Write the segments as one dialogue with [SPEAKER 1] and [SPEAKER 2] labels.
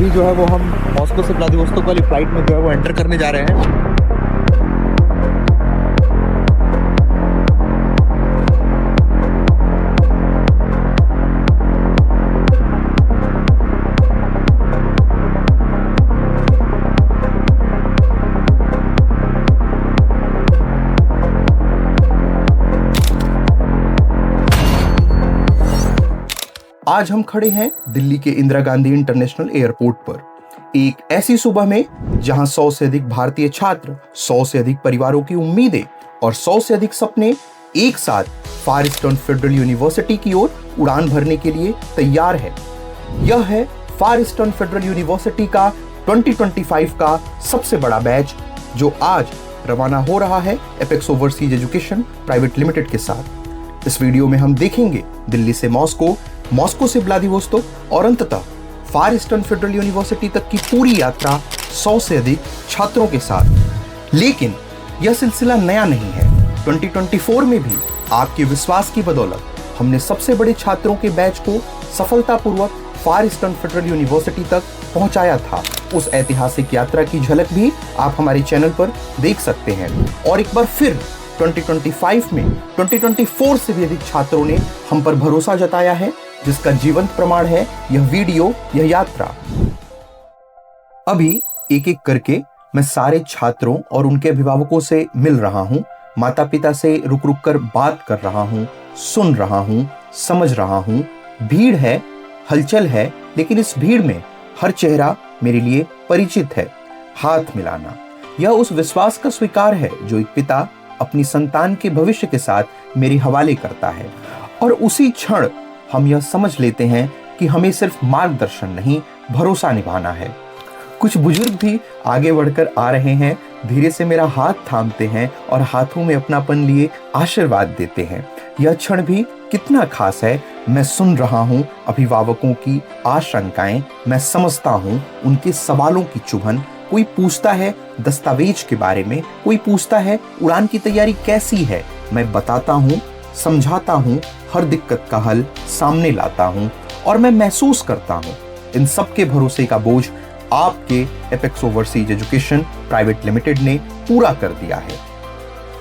[SPEAKER 1] अभी जो है वो हम मॉस्को से व्लादिवोस्तोक वाली फ्लाइट में जो है वो एंटर करने जा रहे हैं।
[SPEAKER 2] आज हम खड़े हैं दिल्ली के इंदिरा गांधी इंटरनेशनल एयरपोर्ट पर, एक ऐसी सुबह में जहां 100 से अधिक भारतीय छात्र, 100 से अधिक परिवारों की उम्मीदें और 100 से अधिक सपने एक साथ फार ईस्टर्न फेडरल यूनिवर्सिटी की ओर उड़ान भरने के लिए तैयार है। यह है फार ईस्टर्न फेडरल यूनिवर्सिटी का 2025 का सबसे बड़ा बैच, जो आज रवाना हो रहा है apex overseas education private limited के साथ। इस वीडियो में हम देखेंगे दिल्ली से मॉस्को, मॉस्को से व्लादिवोस्तोक और अंततः फार ईस्टर्न फेडरल यूनिवर्सिटी तक की पूरी यात्रा 100 से अधिक छात्रों के साथ। लेकिन यह सिलसिला नया नहीं है। 2024 में भी आपके विश्वास की बदौलत हमने सबसे बड़े छात्रों के बैच को सफलतापूर्वक फार ईस्टर्न फेडरल यूनिवर्सिटी तक पहुंचाया था। उस ऐतिहासिक यात्रा की झलक भी आप हमारे चैनल पर देख सकते हैं। और एक बार फिर 2025 में 2024 से भी अधिक छात्रों ने हम पर भरोसा जताया है, जिसका जीवंत प्रमाण है यह वीडियो, यह यात्रा। अभी एक एक करके मैं सारे छात्रों और उनके अभिभावकों से मिल रहा हूं, माता पिता से रुक रुक कर बात कर रहा हूं, सुन रहा हूं, समझ रहा हूं। भीड़ है, हलचल है, लेकिन इस भीड़ में हर चेहरा मेरे लिए परिचित है। हाथ मिलाना, यह उस विश्वास का स्वीकार है जो एक पिता अपनी संतान के भविष्य के साथ मेरे हवाले करता है। और उसी क्षण हम यह समझ लेते हैं कि हमें सिर्फ मार्गदर्शन नहीं, भरोसा निभाना है। कुछ बुजुर्ग भी आगे बढ़कर आ रहे हैं, धीरे से मेरा हाथ थामते हैं और हाथों में अपनापन लिए आशीर्वाद देते हैं। यह क्षण भी कितना खास है। मैं सुन रहा हूं अभिभावकों की आशंकाएं, मैं समझता हूं उनके सवालों की चुभन। कोई पूछता है दस्तावेज के बारे में, कोई पूछता है उड़ान की तैयारी कैसी है। मैं बताता हूं, समझाता हूं, हर दिक्कत का हल सामने लाता हूं और मैं महसूस करता हूं इन सब के भरोसे का बोझ आपके apex overseas education private limited ने पूरा कर दिया है।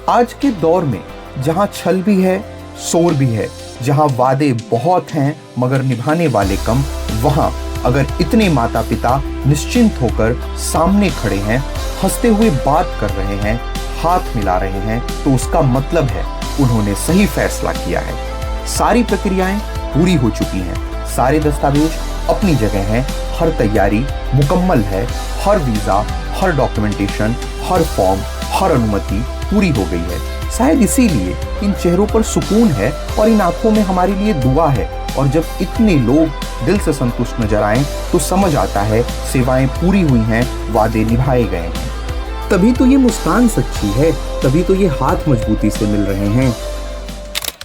[SPEAKER 2] आज के दौर में जहां छल भी है, शोर भी है, जहां वादे बहुत हैं मगर निभाने वाले कम, वहां अगर इतने माता पिता निश्चिंत होकर सामने खड़े हैं, हंसते हुए बात कर रहे हैं, हाथ मिला रहे हैं, तो उसका मतलब है उन्होंने सही फैसला किया है। सारी प्रक्रियाएं पूरी हो चुकी हैं, सारे दस्तावेज अपनी जगह हैं, हर तैयारी मुकम्मल है, हर वीजा, हर डॉक्यूमेंटेशन, हर फॉर्म, हर अनुमति पूरी हो गई है। शायद इसीलिए इन चेहरों पर सुकून है और इन आंखों में हमारे लिए दुआ है। और जब इतने लोग दिल से संतुष्ट नजर आएं तो समझ आता है सेवाएं पूरी हुई हैं, वादे निभाए गए हैं। तभी तो ये मुस्कान सच्ची है, तभी तो ये हाथ मजबूती से मिल रहे हैं।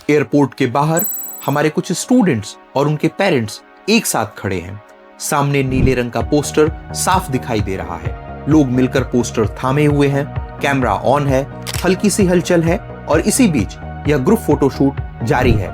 [SPEAKER 2] एयरपोर्ट के बाहर हमारे कुछ स्टूडेंट्स और उनके पेरेंट्स एक साथ खड़े हैं। सामने नीले रंग का पोस्टर साफ दिखाई दे रहा है। लोग मिलकर पोस्टर थामे हुए हैं, कैमरा ऑन है, हल्की सी हलचल है और इसी बीच यह ग्रुप फोटोशूट जारी है।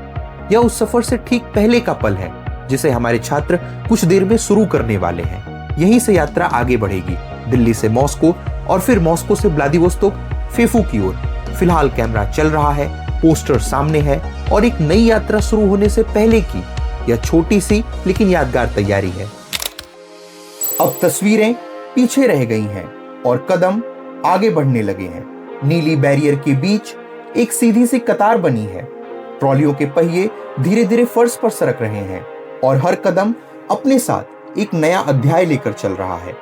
[SPEAKER 2] यह उस सफर से ठीक पहले का पल है जिसे हमारे छात्र कुछ देर में शुरू करने वाले हैं। यहीं से यात्रा आगे बढ़ेगी, दिल्ली से मॉस्को और फिर मॉस्को से व्लादिवोस्तोक, फेफू की ओर। फिलहाल कैमरा चल रहा है, पोस्टर सामने है और एक नई यात्रा शुरू होने से पहले की यह छोटी सी लेकिन यादगार तैयारी है। अब तस्वीरें पीछे रह गई हैं और कदम आगे बढ़ने लगे हैं। नीली बैरियर के बीच एक सीधी सी कतार बनी है। ट्रॉलियों के पहिए धीरे धीरे फर्श पर सरक रहे हैं और हर कदम अपने साथ एक नया अध्याय लेकर चल रहा है।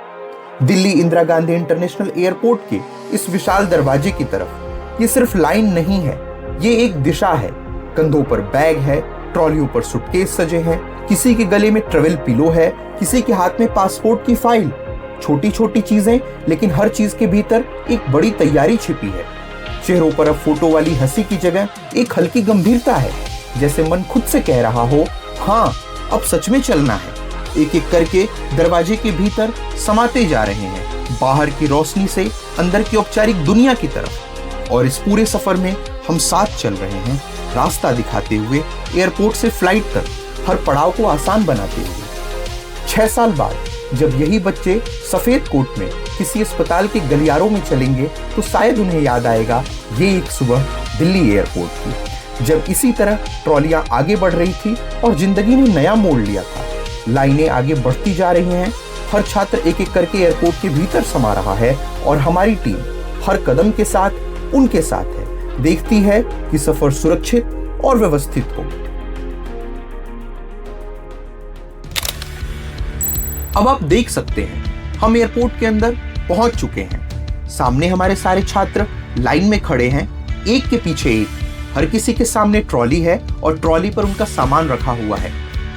[SPEAKER 2] दिल्ली इंदिरा गांधी इंटरनेशनल एयरपोर्ट के इस विशाल दरवाजे की तरफ ये सिर्फ लाइन नहीं है, ये एक दिशा है। कंधों पर बैग है, ट्रॉलियों पर सूटकेस सजे हैं, किसी के गले में ट्रैवल पिलो है, किसी के हाथ में पासपोर्ट की फाइल। छोटी छोटी चीजें, लेकिन हर चीज के भीतर एक बड़ी तैयारी छिपी है। चेहरों पर अब फोटो वाली हंसी की जगह एक हल्की गंभीरता है, जैसे मन खुद से कह रहा हो, हाँ अब सच में चलना है। एक एक करके दरवाजे के भीतर समाते जा रहे हैं, बाहर की रोशनी से अंदर की औपचारिक दुनिया की तरफ। और इस पूरे सफर में हम साथ चल रहे हैं, रास्ता दिखाते हुए, एयरपोर्ट से फ्लाइट तक हर पड़ाव को आसान बनाते हुए। 6 साल बाद जब यही बच्चे सफेद कोट में किसी अस्पताल के गलियारों में चलेंगे तो शायद उन्हें याद आएगा ये एक सुबह दिल्ली एयरपोर्ट थी, जब इसी तरह ट्रॉलियां आगे बढ़ रही थी और जिंदगी ने नया मोड़ लिया था। लाइनें आगे बढ़ती जा रही हैं, हर छात्र एक एक करके एयरपोर्ट के भीतर समा रहा है और हमारी टीम हर कदम के साथ उनके साथ है, देखती है कि सफर सुरक्षित और व्यवस्थित हो। अब आप देख सकते हैं हम एयरपोर्ट के अंदर पहुंच चुके हैं। सामने हमारे सारे छात्र लाइन में खड़े हैं, एक के पीछे एक। हर किसी के सामने ट्रॉली है और ट्रॉली पर उनका सामान रखा हुआ है।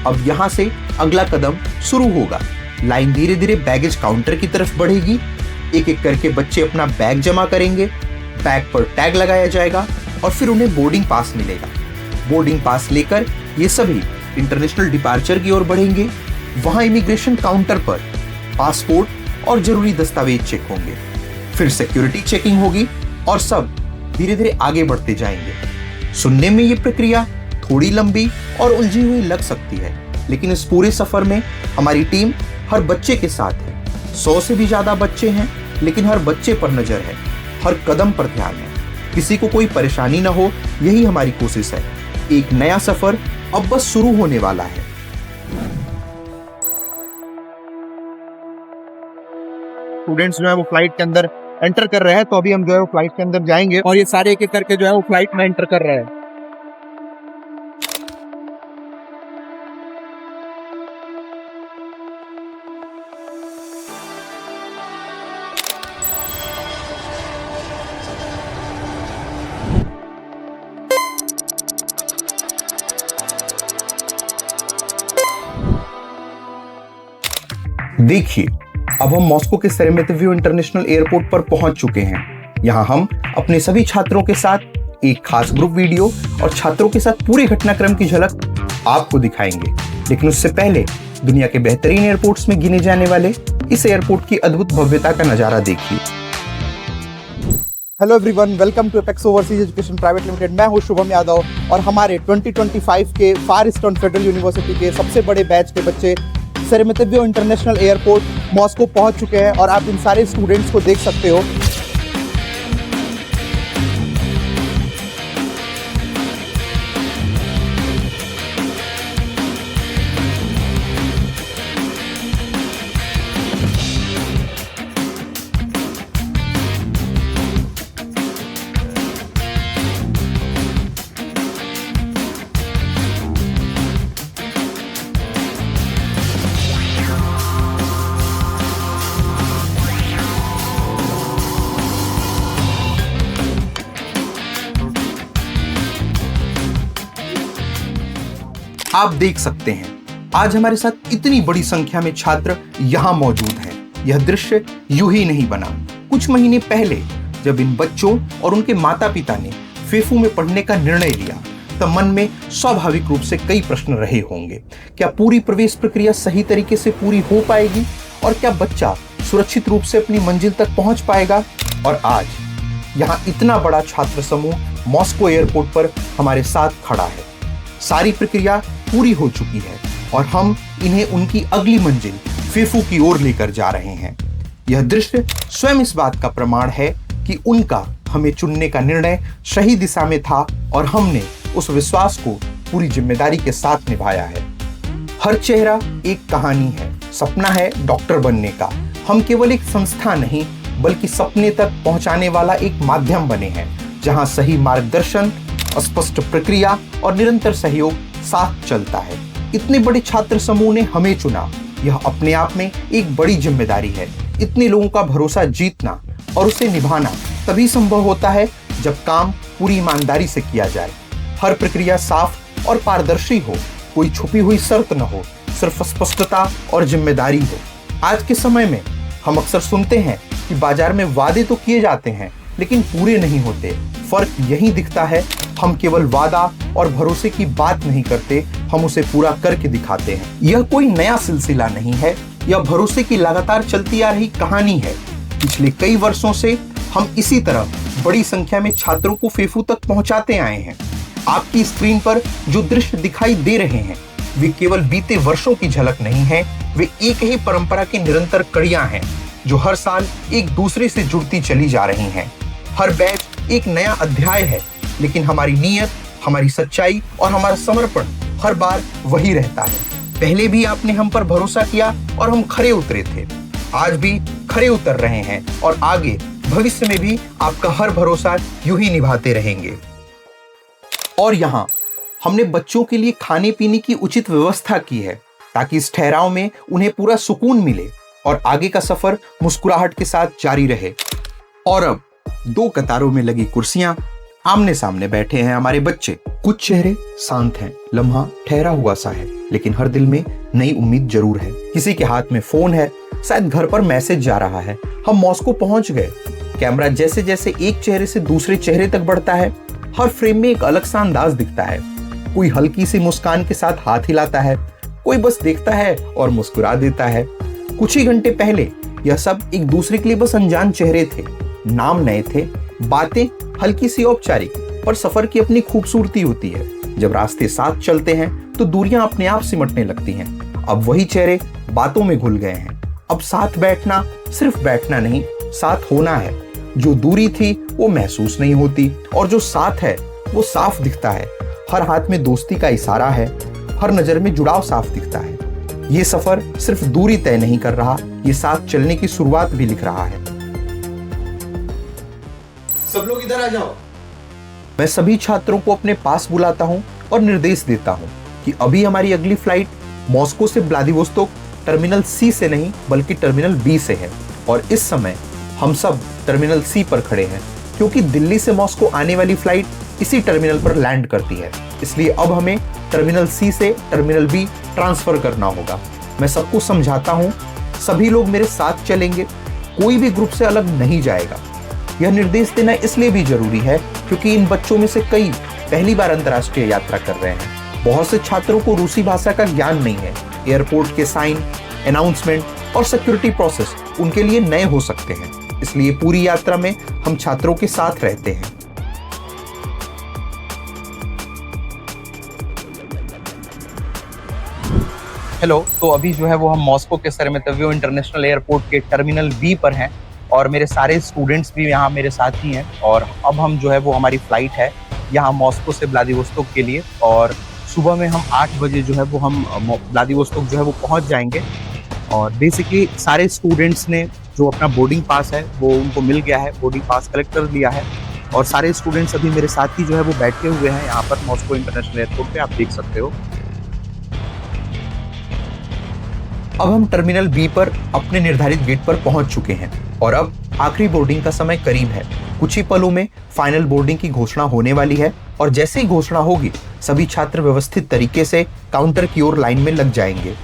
[SPEAKER 2] अब यहां से अगला कदम शुरू होगा। लाइन धीरे धीरे बैगेज काउंटर की तरफ बढ़ेगी। एक एक करके बच्चे अपना बैग जमा करेंगे, बैग पर टैग लगाया जाएगा और फिर उन्हें बोर्डिंग पास मिलेगा। बोर्डिंग पास लेकर ये सभी इंटरनेशनल डिपार्चर की ओर बढ़ेंगे। वहां इमिग्रेशन काउंटर पर पासपोर्ट और जरूरी दस्तावेज चेक होंगे, फिर सिक्योरिटी चेकिंग होगी और सब धीरे धीरे आगे बढ़ते जाएंगे। सुनने में ये प्रक्रिया थोड़ी लंबी और उलझी हुई लग सकती है, लेकिन इस पूरे सफर में हमारी टीम हर बच्चे के साथ है। 100 से भी ज्यादा बच्चे हैं, लेकिन हर बच्चे पर नजर है, हर कदम पर ध्यान है, किसी को कोई परेशानी ना हो, यही हमारी कोशिश है। एक नया सफर अब बस शुरू होने वाला है।
[SPEAKER 1] स्टूडेंट्स जो है वो फ्लाइट के अंदर एंटर कर रहे हैं, तो अभी हम जो है वो फ्लाइट के अंदर जाएंगे और ये सारे एक एक करके जो है वो फ्लाइट में एंटर कर रहे हैं।
[SPEAKER 2] देखिए, अब हम मॉस्को के शेरेमेतिव इंटरनेशनल एयरपोर्ट पर पहुंच चुके हैं। यहाँ हम अपने सभी छात्रों के साथ एक खास ग्रुप वीडियो और छात्रों के साथ पूरे घटनाक्रम की झलक आपको दिखाएंगे। लेकिन उससे पहले दुनिया के बेहतरीन एयरपोर्ट्स में गिने जाने वाले इस एयरपोर्ट की अद्भुत भव्यता का नजारा देखिए।
[SPEAKER 1] Hello everyone, welcome to Apex overseas education private limited. मैं हूं शुभम यादव और हमारे 2025 के फार ईस्टर्न फेडरल यूनिवर्सिटी के सबसे बड़े बैच के बच्चे शेरेमेतिव इंटरनेशनल एयरपोर्ट मॉस्को पहुंच चुके हैं और आप इन सारे स्टूडेंट्स को देख सकते हो।
[SPEAKER 2] आप देख सकते हैं आज हमारे साथ इतनी बड़ी संख्या में छात्र यहाँ मौजूद हैं। यह दृश्य यूं ही नहीं बना। कुछ महीने पहले जब इन बच्चों और उनके माता पिता ने फेफू में पढ़ने का निर्णय लिया, तब मन में स्वाभाविक रूप से कई प्रश्न रहे होंगे। क्या पूरी प्रवेश प्रक्रिया सही तरीके से पूरी हो पाएगी और क्या बच्चा सुरक्षित रूप से अपनी मंजिल तक पहुंच पाएगा? और आज यहाँ इतना बड़ा छात्र समूह मॉस्को एयरपोर्ट पर हमारे साथ खड़ा है। सारी प्रक्रिया पूरी हो चुकी है और हम इन्हें उनकी अगली मंजिल फेफू की ओर लेकर जा रहे हैं। यह दृश्य स्वयं इस बात का प्रमाण है कि उनका हमें चुनने का निर्णय सही दिशा में था और हमने उस विश्वास को पूरी जिम्मेदारी के साथ निभाया है। हर चेहरा एक कहानी है, सपना है डॉक्टर बनने का। हम केवल एक संस्था नहीं बल्कि सपने तक पहुंचाने वाला एक माध्यम बने हैं, जहां सही मार्गदर्शन, स्पष्ट प्रक्रिया और निरंतर सहयोग साथ चलता है। इतने बड़े छात्र समूह ने हमें चुना, यह अपने आप में एक बड़ी जिम्मेदारी है। इतने लोगों का भरोसा जीतना और उसे निभाना तभी संभव होता है जब काम पूरी ईमानदारी से किया जाए। हर प्रक्रिया साफ और पारदर्शी हो, कोई छुपी हुई शर्त न हो, सिर्फ स्पष्टता और जिम्मेदारी हो। आज के समय में हम अक्सर सुनते हैं कि बाजार में वादे तो किए जाते हैं लेकिन पूरे नहीं होते। फर्क यही दिखता है, हम केवल वादा और भरोसे की बात नहीं करते, हम उसे पूरा करके दिखाते हैं। यह कोई नया सिलसिला नहीं है, यह भरोसे की लगातार चलती आ रही कहानी है। पिछले कई वर्षों से हम इसी तरह बड़ी संख्या में छात्रों को फेफू तक पहुंचाते आए हैं। आपकी स्क्रीन पर जो दृश्य दिखाई दे रहे हैं वे केवल बीते वर्षों की झलक नहीं है, वे एक ही परंपरा की निरंतर कड़ियां हैं जो हर साल एक दूसरे से जुड़ती चली जा रही हैं। हर बैच एक नया अध्याय है, लेकिन हमारी नीयत, हमारी सच्चाई और हमारा समर्पण हर बार वही रहता है। पहले भी आपने हम पर भरोसा किया और हम खरे उतरे थे, आज भी खरे उतर रहे हैं और आगे भविष्य में भी आपका हर भरोसा यूं ही निभाते रहेंगे। और यहाँ हमने बच्चों के लिए खाने पीने की उचित व्यवस्था की है ताकि इस ठहराव में उन्हें पूरा सुकून मिले और आगे का सफर मुस्कुराहट के साथ जारी रहे। और अब 2 कतारों में लगी कुर्सियां, आमने सामने बैठे हैं हमारे बच्चे। कुछ चेहरे शांत हैं, लम्हा ठहरा हुआ सा है, लेकिन हर दिल में नई उम्मीद जरूर है। किसी के हाथ में फोन है, शायद घर पर मैसेज जा रहा है, हम मॉस्को पहुंच गए। कैमरा जैसे जैसे एक चेहरे से दूसरे चेहरे तक बढ़ता है, हर फ्रेम में एक अलग सा अंदाज दिखता है। कोई हल्की सी मुस्कान के साथ हाथ हिलाता है, कोई बस देखता है और मुस्कुरा देता है। कुछ ही घंटे पहले यह सब एक दूसरे के लिए बस अनजान चेहरे थे, नाम नए थे, बातें हल्की सी औपचारिक, पर सफर की अपनी खूबसूरती होती है। जब रास्ते साथ चलते हैं तो दूरियां अपने आप सिमटने लगती हैं। अब वही चेहरे बातों में घुल गए हैं। अब साथ बैठना सिर्फ बैठना नहीं, साथ होना है। जो दूरी थी वो महसूस नहीं होती और जो साथ है वो साफ दिखता है। हर हाथ में दोस्ती का इशारा है, हर नजर में जुड़ाव साफ दिखता है। ये सफर सिर्फ दूरी तय नहीं कर रहा, ये साथ चलने की शुरुआत भी लिख रहा है।
[SPEAKER 1] सब लोग इधर आ जाओ।
[SPEAKER 2] मैं सभी छात्रों को अपने पास बुलाता हूं और निर्देश देता हूं कि अभी हमारी अगली फ्लाइट मॉस्को से व्लादिवोस्तोक टर्मिनल सी से नहीं बल्कि टर्मिनल बी से है। और इस समय हम सब टर्मिनल सी पर खड़े हैं, क्योंकि दिल्ली से मॉस्को आने वाली फ्लाइट इसी टर्मिनल पर लैंड करती है। इसलिए अब हमें टर्मिनल सी से टर्मिनल बी ट्रांसफर करना होगा। मैं सबको समझाता हूं, सभी लोग मेरे साथ चलेंगे, कोई भी ग्रुप से अलग नहीं जाएगा। यह निर्देश देना इसलिए भी जरूरी है क्योंकि इन बच्चों में से कई पहली बार अंतर्राष्ट्रीय यात्रा कर रहे हैं। बहुत से छात्रों को रूसी भाषा का ज्ञान नहीं है। एयरपोर्ट के साइन, अनाउंसमेंट और सिक्योरिटी प्रोसेस उनके लिए नए हो सकते हैं। इसलिए पूरी यात्रा में हम छात्रों के साथ रहते हैं।
[SPEAKER 1] हेलो, तो अभी जो है वो हम मॉस्को के सेरेमेतोव इंटरनेशनल एयरपोर्ट के टर्मिनल बी पर हैं और मेरे सारे स्टूडेंट्स भी यहाँ मेरे साथ ही हैं। और अब हम जो है वो हमारी फ़्लाइट है यहाँ मॉस्को से व्लादिवोस्तोक के लिए, और सुबह में हम 8 बजे जो है वो हम व्लादिवोस्तोक जो है वो पहुँच जाएंगे। और बेसिकली सारे स्टूडेंट्स ने जो अपना बोर्डिंग पास है वो उनको मिल गया है, बोर्डिंग पास कलेक्ट कर लिया है। और सारे स्टूडेंट्स अभी मेरे साथ ही जो है वो बैठे हुए हैं यहाँ पर मॉस्को इंटरनेशनल एयरपोर्ट पे, आप देख सकते हो।
[SPEAKER 2] अब हम टर्मिनल बी पर अपने निर्धारित गेट पर पहुंच चुके हैं और अब आखिरी बोर्डिंग का समय करीब है। कुछ ही पलों में फाइनल बोर्डिंग की घोषणा होने वाली है और जैसे ही घोषणा होगी सभी छात्र व्यवस्थित तरीके से काउंटर की ओर लाइन में लग जाएंगे।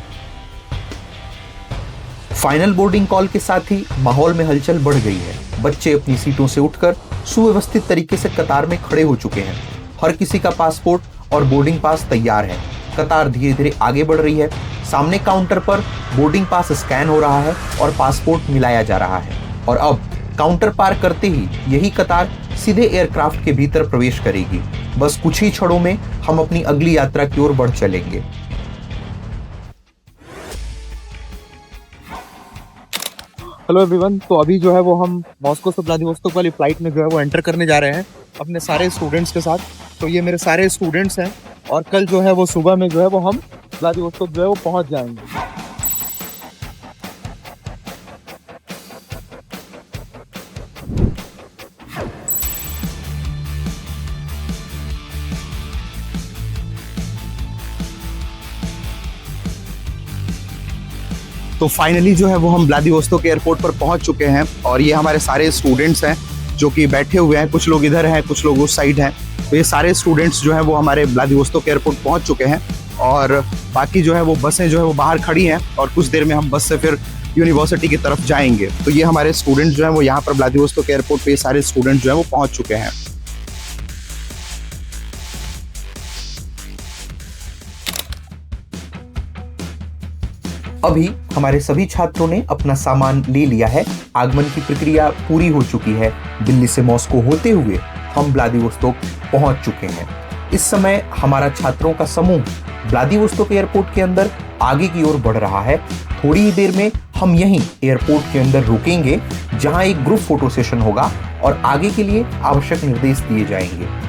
[SPEAKER 2] फाइनल बोर्डिंग कॉल के साथ ही माहौल में हलचल बढ़ गई है। बच्चे अपनी सीटों से उठकर सुव्यवस्थित तरीके से कतार में खड़े हो चुके हैं। हर किसी का पासपोर्ट और बोर्डिंग पास तैयार है। कतार धीरे धीरे आगे बढ़ रही है। सामने काउंटर पर बोर्डिंग पास स्कैन हो रहा है और पासपोर्ट मिलाया जा रहा है। और अब काउंटर पार करते ही यही कतार सीधे एयरक्राफ्ट के भीतर प्रवेश करेगी। बस कुछ ही क्षणों में हम अपनी अगली यात्रा की ओर बढ़ चलेंगे।
[SPEAKER 1] हेलो एवरीवन, तो अभी जो है वो हम मॉस्को से व्लादिवोस्तोक वाली फ्लाइट में जो है वो एंटर करने जा रहे हैं अपने सारे स्टूडेंट्स के साथ। तो ये मेरे सारे स्टूडेंट्स हैं और कल जो है वो सुबह में जो है वो हम व्लादिवोस्तोक जो है वो पहुंच जाएंगे। तो फाइनली जो है वो हम व्लादिवोस्तोक एयरपोर्ट पर पहुंच चुके हैं और ये हमारे सारे स्टूडेंट्स हैं जो कि बैठे हुए हैं। कुछ लोग इधर हैं, कुछ लोग उस साइड हैं। तो ये सारे स्टूडेंट्स जो हैं वो हमारे व्लादिवोस्तोक एयरपोर्ट पहुंच चुके हैं और बाकी जो है वो बसें जो है वो बाहर खड़ी हैं और कुछ देर में हम बस से फिर यूनिवर्सिटी की तरफ जाएंगे। तो ये हमारे स्टूडेंट्स जो हैं वो यहाँ पर व्लादिवोस्तोक एयरपोर्ट पे ये सारे स्टूडेंट्स जो हैं वो पहुँच चुके हैं।
[SPEAKER 2] अभी हमारे सभी छात्रों ने अपना सामान ले लिया है। आगमन की प्रक्रिया पूरी हो चुकी है। दिल्ली से मॉस्को होते हुए हम व्लादिवोस्तोक पहुंच चुके हैं। इस समय हमारा छात्रों का समूह व्लादिवोस्तोक एयरपोर्ट के अंदर आगे की ओर बढ़ रहा है। थोड़ी ही देर में हम यहीं एयरपोर्ट के अंदर रुकेंगे, जहां एक ग्रुप फोटो सेशन होगा और आगे के लिए आवश्यक निर्देश दिए जाएंगे।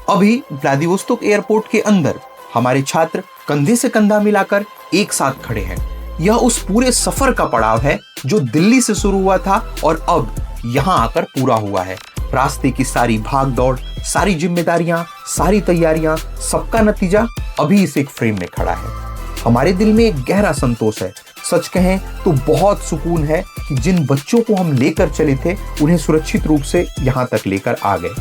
[SPEAKER 2] अभी व्लादिवोस्तोक एयरपोर्ट के अंदर हमारे छात्र कंधे से कंधा मिलाकर एक साथ खड़े हैं। यह उस पूरे सफर का पड़ाव है जो दिल्ली से शुरू हुआ था और अब यहाँ आकर पूरा हुआ है। रास्ते की सारी भाग दौड़, सारी जिम्मेदारियां, सारी तैयारियां, सबका नतीजा अभी इस एक फ्रेम में खड़ा है। हमारे दिल में एक गहरा संतोष है। सच कहें तो बहुत सुकून है कि जिन बच्चों को हम लेकर चले थे उन्हें सुरक्षित रूप से यहाँ तक लेकर आ गए।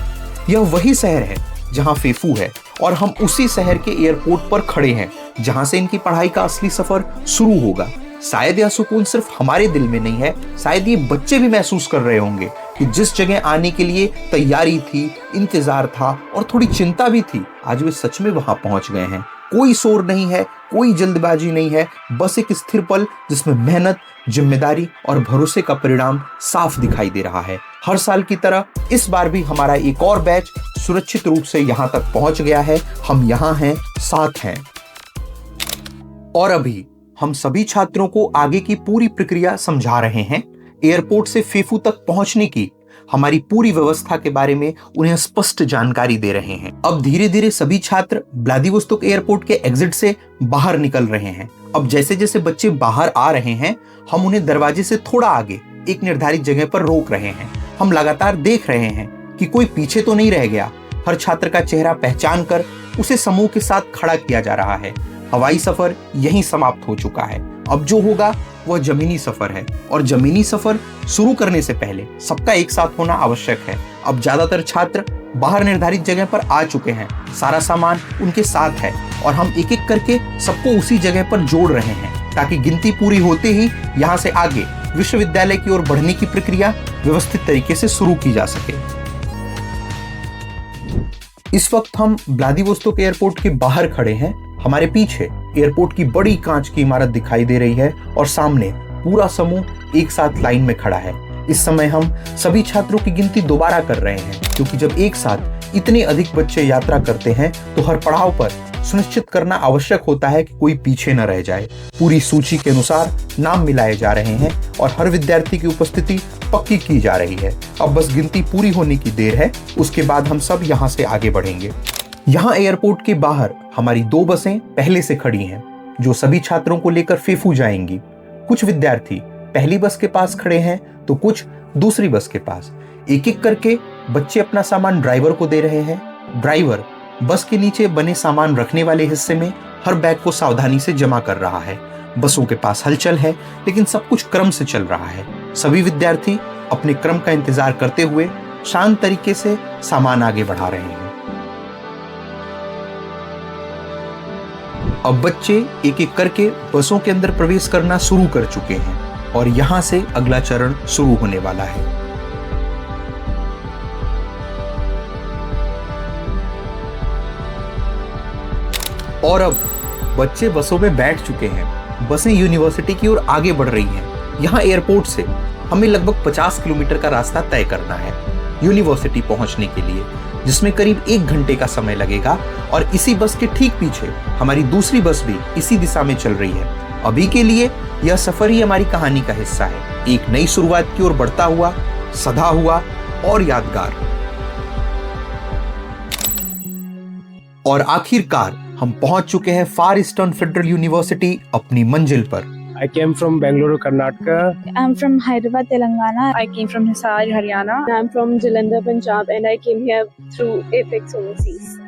[SPEAKER 2] यह वही शहर है जहाँ फेफू है और हम उसी शहर के एयरपोर्ट पर खड़े हैं जहाँ से इनकी पढ़ाई का असली सफर शुरू होगा। शायद यह सुकून सिर्फ हमारे दिल में नहीं है, शायद ये बच्चे भी महसूस कर रहे होंगे कि जिस जगह आने के लिए तैयारी थी, इंतजार था और थोड़ी चिंता भी थी, आज वे सच में वहां पहुंच गए हैं। कोई शोर नहीं है, कोई जल्दबाजी नहीं है, बस एक स्थिर पल जिसमें मेहनत, जिम्मेदारी और भरोसे का परिणाम साफ दिखाई दे रहा है। हर साल की तरह इस बार भी हमारा एक और बैच सुरक्षित रूप से यहाँ तक पहुंच गया है। हम यहाँ हैं, साथ हैं। और अभी हम सभी छात्रों को आगे की पूरी प्रक्रिया समझा रहे हैं। एयरपोर्ट से फेफू तक पहुंचने की हमारी पूरी व्यवस्था के बारे में उन्हें स्पष्ट जानकारी दे रहे हैं। अब धीरे धीरे सभी छात्र व्लादिवोस्तोक एयरपोर्ट के एग्जिट से बाहर निकल रहे हैं। अब जैसे जैसे बच्चे बाहर आ रहे हैं, हम उन्हें दरवाजे से थोड़ा आगे एक निर्धारित जगह पर रोक रहे हैं। हम लगातार देख रहे हैं कि कोई पीछे तो नहीं रह गया। हर छात्र का चेहरा पहचान कर उसे समूह के साथ खड़ा किया जा रहा है। हवाई सफर यहीं समाप्त हो चुका है। अब जो होगा वह जमीनी सफर है और जमीनी सफर शुरू करने से पहले सबका एक साथ होना आवश्यक है। अब ज्यादातर छात्र बाहर निर्धारित जगह पर आ चुके हैं। सारा सामान उनके साथ है और हम एक एक करके सबको उसी जगह पर जोड़ रहे हैं ताकि गिनती पूरी होते ही यहाँ से आगे विश्वविद्यालय की ओर बढ़ने की प्रक्रिया व्यवस्थित तरीके से शुरू की जा सके। इस वक्त हम व्लादिवोस्तोक एयरपोर्ट के बाहर खड़े हैं। हमारे पीछे एयरपोर्ट की बड़ी कांच की इमारत दिखाई दे रही है और सामने पूरा समूह एक साथ लाइन में खड़ा है। इस समय हम सभी छात्रों की गिनती दोबारा कर रहे हैं, क्योंकि जब एक साथ इतने अधिक बच्चे यात्रा करते हैं तो हर पड़ाव पर सुनिश्चित करना आवश्यक होता है कि कोई पीछे न रह जाए। पूरी सूची के अनुसार नाम मिलाए जा रहे हैं और हर विद्यार्थी की उपस्थिति पक्की की जा रही है। अब बस गिनती पूरी होने की देर है, उसके बाद हम सब यहाँ से आगे बढ़ेंगे। यहाँ एयरपोर्ट के बाहर हमारी 2 बसें पहले से खड़ी हैं जो सभी छात्रों को लेकर फेफू जाएंगी। कुछ विद्यार्थी पहली बस के पास खड़े हैं तो कुछ दूसरी बस के पास। एक एक करके बच्चे अपना सामान ड्राइवर को दे रहे हैं। ड्राइवर बस के नीचे बने सामान रखने वाले हिस्से में हर बैग को सावधानी से जमा कर रहा है। बसों के पास हलचल है, लेकिन सब कुछ क्रम से चल रहा है। सभी विद्यार्थी अपने क्रम का इंतजार करते हुए शांत तरीके से सामान आगे बढ़ा रहे हैं। अब बच्चे एक एक करके बसों के अंदर प्रवेश करना शुरू कर चुके हैं और यहां से अगला चरण शुरू होने वाला है। और अब बच्चे बसों में बैठ चुके हैं। बसें यूनिवर्सिटी की ओर आगे बढ़ रही हैं। यहाँ एयरपोर्ट से हमें लगभग 50 किलोमीटर का रास्ता तय करना है यूनिवर्सिटी पहुंचने के लिए, जिसमें करीब 1 घंटे का समय लगेगा। और इसी बस के ठीक पीछे हमारी दूसरी बस भी इसी दिशा में चल रही है। अभी के लिए यह सफर ही हमारी कहानी का हिस्सा है, एक नई शुरुआत की ओर बढ़ता हुआ, सधा हुआ और यादगार। और आखिरकार हम पहुंच चुके हैं फार ईस्टर्न फेडरल यूनिवर्सिटी अपनी मंजिल पर।
[SPEAKER 3] I came from Bangalore, Karnataka.
[SPEAKER 4] I'm from Hyderabad, Telangana. I came from Hisar, Haryana.
[SPEAKER 5] I'm from Jalandhar, Punjab, and I came here through Apex Overseas.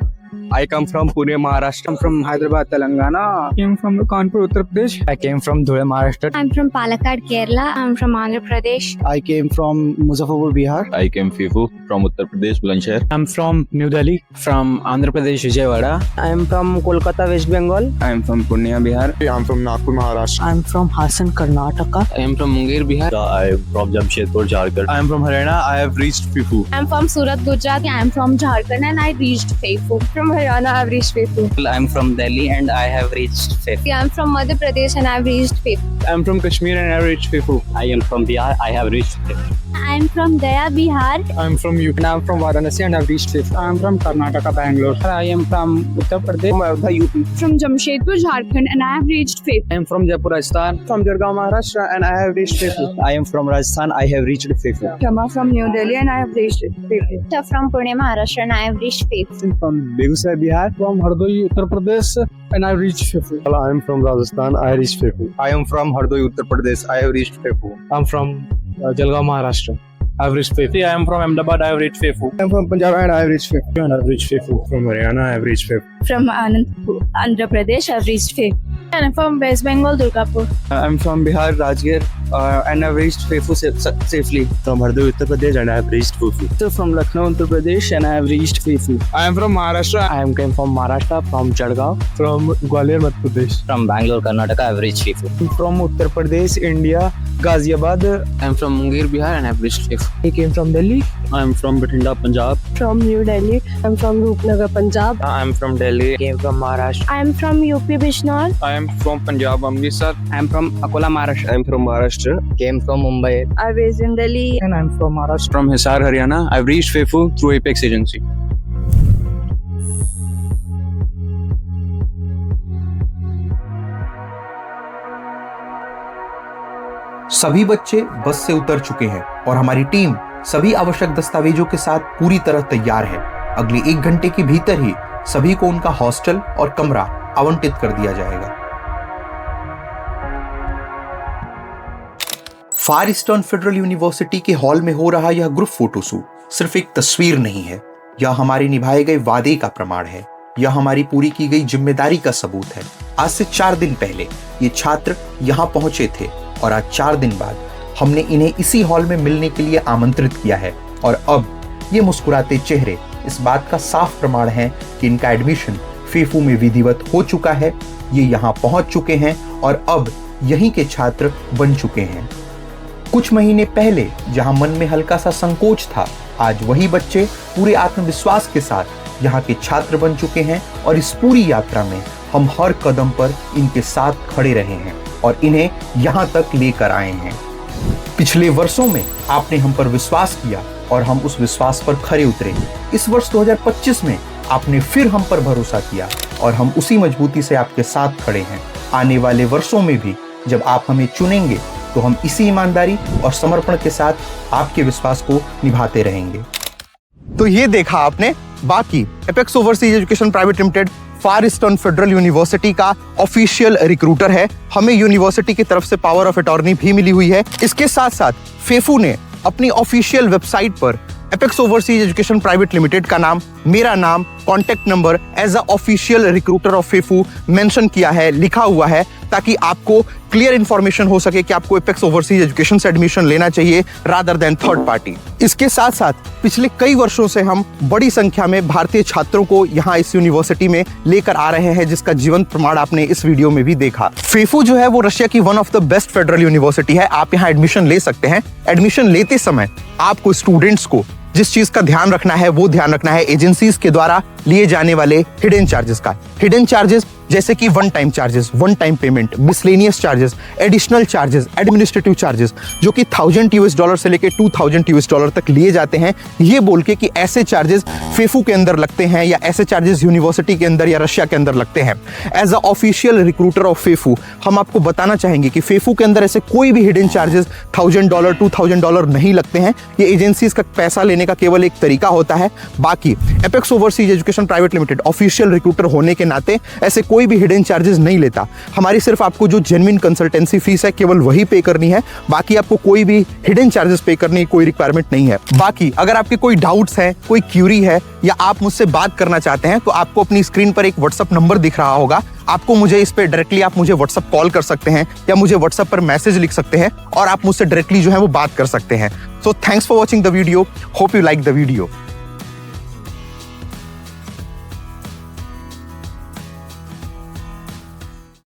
[SPEAKER 3] I come from Pune, Maharashtra. I'm from Hyderabad, Telangana. I came from Kanpur, Uttar Pradesh. I came from Dhule, Maharashtra.
[SPEAKER 4] I'm from Palakkad, Kerala. I'm from Andhra Pradesh.
[SPEAKER 3] I came from Muzaffarpur, Bihar.
[SPEAKER 6] I came FIFU from Uttar Pradesh, Bulandshahr.
[SPEAKER 3] I'm from New Delhi. From Andhra Pradesh, Vijayawada.
[SPEAKER 5] I'm from Kolkata, West Bengal.
[SPEAKER 3] I'm from Pune, Bihar.
[SPEAKER 7] I'm from Nagpur, Maharashtra.
[SPEAKER 5] I'm from Hassan, Karnataka.
[SPEAKER 3] I am from Munger, Bihar.
[SPEAKER 6] I am from Jamshedpur, Jharkhand.
[SPEAKER 3] I am from Haryana. I have reached FIFU.
[SPEAKER 4] I'm from Surat, Gujarat. I'm from Jharkhand and I reached FIFU.
[SPEAKER 5] From Haryana, I've reached FIFU.
[SPEAKER 3] I'm from Delhi and I have reached FIFU.
[SPEAKER 4] I'm from Madhya Pradesh and I've reached FIFU.
[SPEAKER 3] I'm from Kashmir and I have reached FIFU.
[SPEAKER 6] I am from Bihar. I have reached FIFU.
[SPEAKER 4] I'm from Gaya, Bihar.
[SPEAKER 3] I'm from UP. And I'm from Varanasi and I've reached FIFU. I'm from Karnataka, Bangalore. I am from Uttar Pradesh. From Ayodhya, UP.
[SPEAKER 4] From Jamshedpur, Jharkhand and I have reached FIFU.
[SPEAKER 3] I am from Jaipur, Rajasthan. From Jalgaon, Maharashtra and I have reached FIFU. I am from Rajasthan. I have reached FIFU.
[SPEAKER 5] Shama from New Delhi, and I have reached FIFU.
[SPEAKER 4] From Pune, Maharashtra and I have reached FIFU.
[SPEAKER 3] From Begusai, Bihar. From Hardoi, Uttar Pradesh and I have reached FIFU.
[SPEAKER 7] I am from Rajasthan. I reached FIFU.
[SPEAKER 3] I am from Hardoi, Uttar Pradesh. I have reached FIFU. I'm from Jalgaon, Maharashtra. I have reached FIFU. I am from Ahmedabad. I have reached FIFU. I am from Punjab and I have reached FIFU. And I have reached FIFU.
[SPEAKER 7] From Haryana, I have reached FIFU.
[SPEAKER 4] From Andhra Pradesh, I've reached FIFU. And I'm from West Bengal, Durgapur.
[SPEAKER 3] I'm from Bihar, Rajgir, and I've reached FIFU safely.
[SPEAKER 7] From Hardoi, Uttar Pradesh, and I have reached FIFU.
[SPEAKER 3] So from Lucknow, Uttar Pradesh, and I have reached FIFU. I am from Maharashtra. I came from Maharashtra, from Jalgaon. From Gwalior, Madhya Pradesh.
[SPEAKER 6] From Bangalore, Karnataka. I have reached FIFU.
[SPEAKER 3] From Uttar Pradesh, India, Ghaziabad. I am from Munger, Bihar, and I have reached FIFU.
[SPEAKER 5] I came from Delhi.
[SPEAKER 6] I am from Bathinda, Punjab.
[SPEAKER 5] From New Delhi. I'm from Rupnagar, Punjab.
[SPEAKER 3] I am from Delhi. I came from Maharashtra.
[SPEAKER 4] I'm from UP, Bishnor.
[SPEAKER 3] I am from Punjab, Amritsar. I am from Akola, Maharashtra. I am from Maharashtra. Came from Mumbai.
[SPEAKER 5] I was in Delhi.
[SPEAKER 3] And I am from Maharashtra. From Hisar, Haryana. I have reached FIFU through Apex Agency.
[SPEAKER 2] सभी बच्चे बस से उतर चुके हैं और हमारी team सभी आवश्यक दस्तावेजों के साथ पूरी तरह तैयार है। अगले 1 घंटे के भीतर ही सभी को उनका हॉस्टल और कमरा आवंटित कर दिया जाएगा। फार ईस्टर्न फेडरल यूनिवर्सिटी के हॉल में हो रहा यह ग्रुप फोटोशूट सिर्फ एक तस्वीर नहीं है, यह हमारे निभाए गए वादे का प्रमाण है, यह हमारी पूरी की गई जिम्मेदारी का सबूत है। आज से 4 दिन पहले ये छात्र यहाँ पहुंचे थे और आज 4 दिन बाद हमने इन्हें इसी हॉल में मिलने के लिए आमंत्रित किया है और अब ये मुस्कुराते चेहरे इस बात का साफ प्रमाण है कि इनका एडमिशन FIFU में विधिवत हो चुका है। ये यहाँ पहुंच चुके हैं और अब यहीं के छात्र बन चुके हैं। कुछ महीने पहले जहां मन में हल्का सा संकोच था, आज वही बच्चे पूरे आत्मविश्वास के साथ यहाँ के छात्र बन चुके हैं और इस पूरी यात्रा में हम हर कदम पर इनके साथ खड़े रहे हैं और इन्हें यहाँ तक लेकर आए हैं। पिछले वर्षों में आपने हम पर विश्वास किया और हम उस विश्वास पर खरे उतरे। इस वर्ष 2025 में आपने फिर हम पर भरोसा किया और हम उसी मजबूती से आपके साथ खड़े हैं। आने वाले वर्षों में भी जब आप हमें चुनेंगे तो हम इसी ईमानदारी और समर्पण के साथ आपके विश्वास को निभाते रहेंगे।
[SPEAKER 1] तो ये देखा आपने, बाकी Apex overseas education private limited Far Eastern Federal University का ऑफिशियल रिक्रूटर है। हमें यूनिवर्सिटी की तरफ से पावर ऑफ अटॉर्नी भी मिली हुई है। इसके साथ साथ FIFU ने अपनी ऑफिशियल वेबसाइट पर Apex overseas education private limited का नाम, मेरा नाम, contact number as a official recruiter of FIFU mention किया है, लिखा हुआ है, ताकि आपको क्लियर इंफॉर्मेशन हो सके कि आपको एपेक्स ओवरसीज एजुकेशन से एडमिशन लेना चाहिए रादर देन थर्ड पार्टी। इसके साथ साथ पिछले कई वर्षों से हम बड़ी संख्या में भारतीय छात्रों को यहाँ इस यूनिवर्सिटी में लेकर आ रहे हैं, जिसका जीवंत प्रमाण आपने इस वीडियो में भी देखा। FIFU जो है वो रशिया की one of the best federal university है। आप यहाँ एडमिशन ले सकते हैं। एडमिशन लेते समय आपको स्टूडेंट्स को जिस चीज का ध्यान रखना है वो ध्यान रखना है एजेंसीज के द्वारा लिए जाने वाले हिडन चार्जेस का। हिडन चार्जेस
[SPEAKER 2] जैसे कि one time charges, one time payment, miscellaneous charges, additional charges, administrative charges जो कि $1000 से लेके $2000 तक लिए जाते हैं, ये बोल के कि ऐसे चार्जेस फेफू के अंदर लगते हैं या ऐसे चार्जेस यूनिवर्सिटी के अंदर या रशिया के अंदर लगते हैं। As a official recruiter of FEFU हम आपको बताना चाहेंगे कि फेफू के अंदर ऐसे कोई भी हिडन चार्जेस $1000, $2000 नहीं लगते हैं। ये एजेंसीज का पैसा लेने का केवल एक तरीका होता है। बाकी Apex overseas education private limited official recruiter होने के नाते ऐसे कोई भी हिडन चार्जेस नहीं लेता। हमारी सिर्फ आपको जो जेन्युइन कंसल्टेंसी फीस है केवल वही पे करनी है, बाकी आपको कोई भी हिडन चार्जेस पे करने की कोई रिक्वायरमेंट नहीं है। बाकी अगर आपके कोई डाउट्स हैं, कोई क्यूरी है या आप मुझसे बात करना चाहते हैं तो आपको अपनी स्क्रीन पर एक व्हाट्सएप नंबर दिख रहा होगा, आपको मुझे इस पे डायरेक्टली आप मुझे व्हाट्सएप कॉल कर सकते हैं या मुझे व्हाट्सएप पर मैसेज लिख सकते हैं और आप मुझसे डायरेक्टली जो है वो बात कर सकते हैं। So thanks for watching the video, hope you like the video.